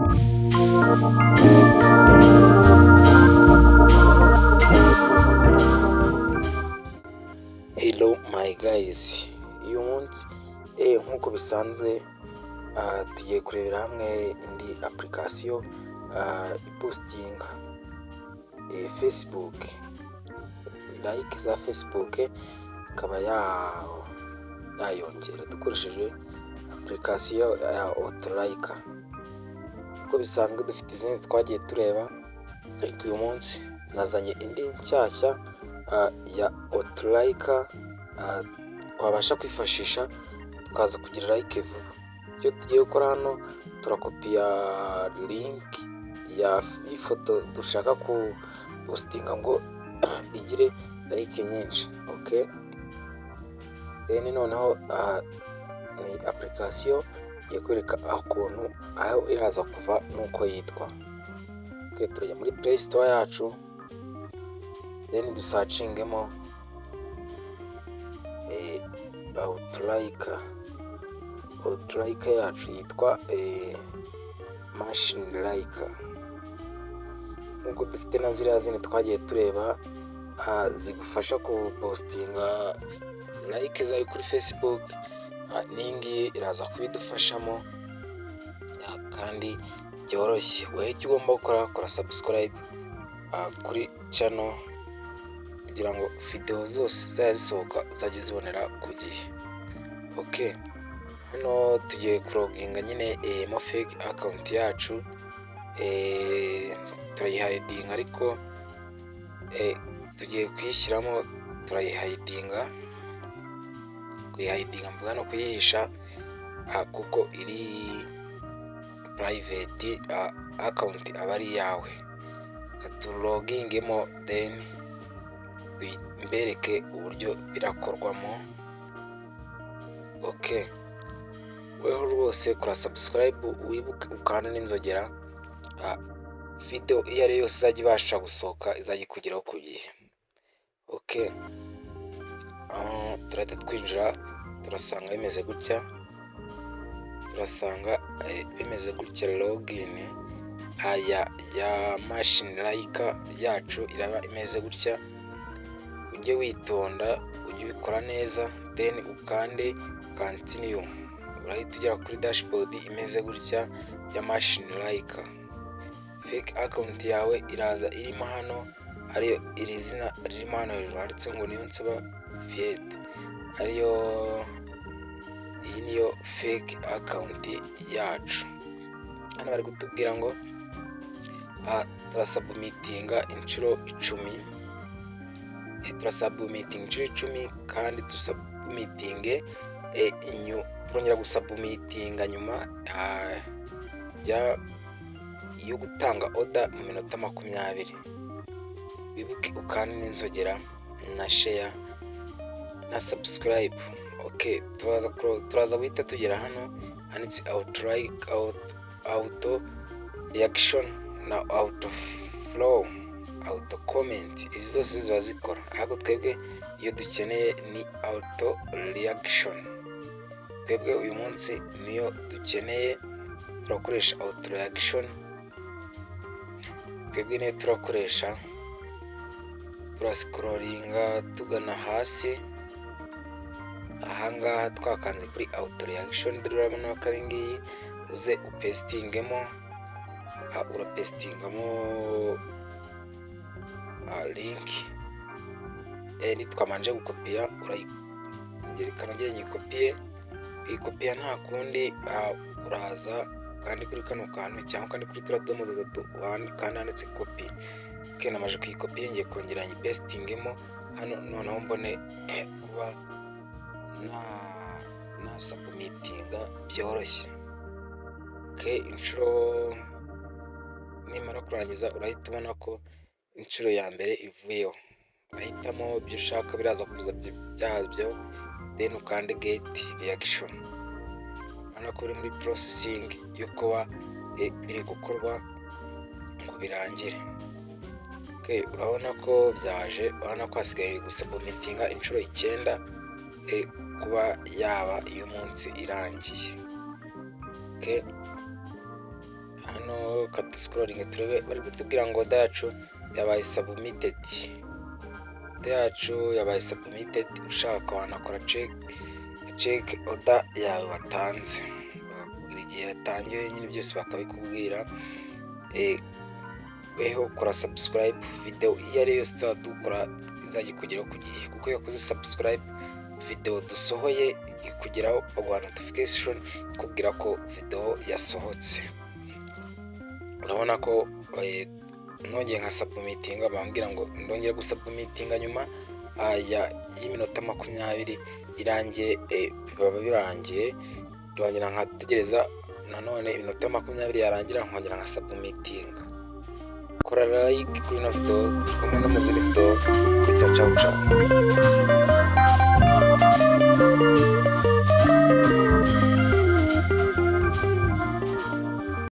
Hello my guys, uyu munsi nk'uko bisanzwe tugiye kurebera hamwe indi application ipostinga Facebook, like za Facebook ikaba yayongera dukoresheje application ya Auto-like. Uko bisanzwe dufite izindi twagiye tureba, ariko uyu munsi nazanye indi nshyashya ya Auto-like twabasha kwifashisha tukaza kugira like vuba. Icyo tugiye gukora hano, turakopiya link ya ifoto dushaka ku postinga ngo igire like nyinshi. Okay, then noneho ni application ikwereka ukuntu aho iraza kuva nuko yitwa. Okay, turajya muri Play Store yacu, then dusacingemo Auto-like yacu yitwa Machine Like. Ubwo dufite na ziriya zindi twagiye tureba zigufasha ku postinga like zawe kuri Facebook, n'ingi iraza kubidufashamo kandi byoroshye. Wowe icyo ugomba gukora, kora subscribe kuri channel kugira ngo video zose zazisohoka uzajye uzibonera ku gihe. Okay, hano tugiye kuloginga nyine mo fake account yacu, turayihidinga, ariko tugiye kuyishyiramo, turayihidinga. Kuyihidinga mvuga no kuyihisha kuko iri private account aba ari yawe. Katulogingemo, then mbereke uburyo birakorwamo. Okay, weho rwose kora subscribe, wibuke ukanda n'inzogera, video iyo ari yose izajya ibasha gusohoka izajya ikugeraho ku gihe. Okay, turahita twinjira, turasanga bimeze gutya, login ya Machine Like yacu iraba imeze gutya. Ujye witonda, ujye ubikora neza, then ukande continue. Urahita ugera kuri dashboard imeze gutya ya Machine Like. Fake account yawe iraza irimo hano, ariyo iri zina ririmo hano hejuru handitse ngo Niyonsaba Viet, iyi niyo fake account yacu. Hano bari kutubwira ngo turasubmitinga inshuro 10, kandi dusubmitinge turongera gusubmitinga nyuma yo gutanga order mu minota 20. Wibuke ukanda n'inzogera na share na subscribe. Okay, turaza guhita tugera hano handitse auto reaction na auto flow, auto comment. Izi zose ziba zikora, ahubwo twebwe iyo dukeneye ni auto reaction. Twebwe uyu munsi niyo dukeneye, turakoresha auto reaction. Twebwe niyo turakoresha, turascrollinga tugana hasi. Ahangaha twakanze kuri auto reaction, durabona ko ari ngiyi. Uze upestingemo, urapestingamo link twamanje gukopiya, urayerekana ngiye nyikopiye. Kuyikopiya nta kundi, uraza kandi kuri kano kantu cyangwa kandi kuri turadomo dutatu kandi handitse copy. Okay, namaje kuyikopiye, ngiye kongera nyipestingemo hano, noneho mbone kuba na submitinga byoroshye. Okay, inshuro nimara kurangiza urahita ubona ko inshuro ya mbere ivuyeho. Urahitamo ibyo ushaka, biraza kuza byabyo, then ukande get reaction. Hano ko uri muri processing yo kuba biri gukorwa ngo birangire. Okay, urabona ko byaje, urabona ko hasigaye gusubmitinga inshuro 9 kuba yaba iyo munsi irangiye. Okay, hano kadusikororinge turebe, bari kutubwira ngo oda yacu yabaye submitted. Oda yacu yabaye submitted. Ushaka wanakora check oda yawe watanze, bakubwira igihe yatangiwe nyine byose bakabikubwira. Weho kora subscribe, video iyo ari yose dukora izajya kugeraho ku gihe, kuko yakoze subscribe video dusohoye ikugeraho bagwa notification ikubwira ko video yasohotse. Urabona ko nongeye nka submitting, bambwira ngo ndongera gusubmitinga nyuma y'iminota 20 irangiye, baba birangiye. Ndongera nkategereza nanone iminota 20 yarangira, nkongera nka submitting. Kora like kuri no video, kumwe no mu zindi video. Ciao ciao.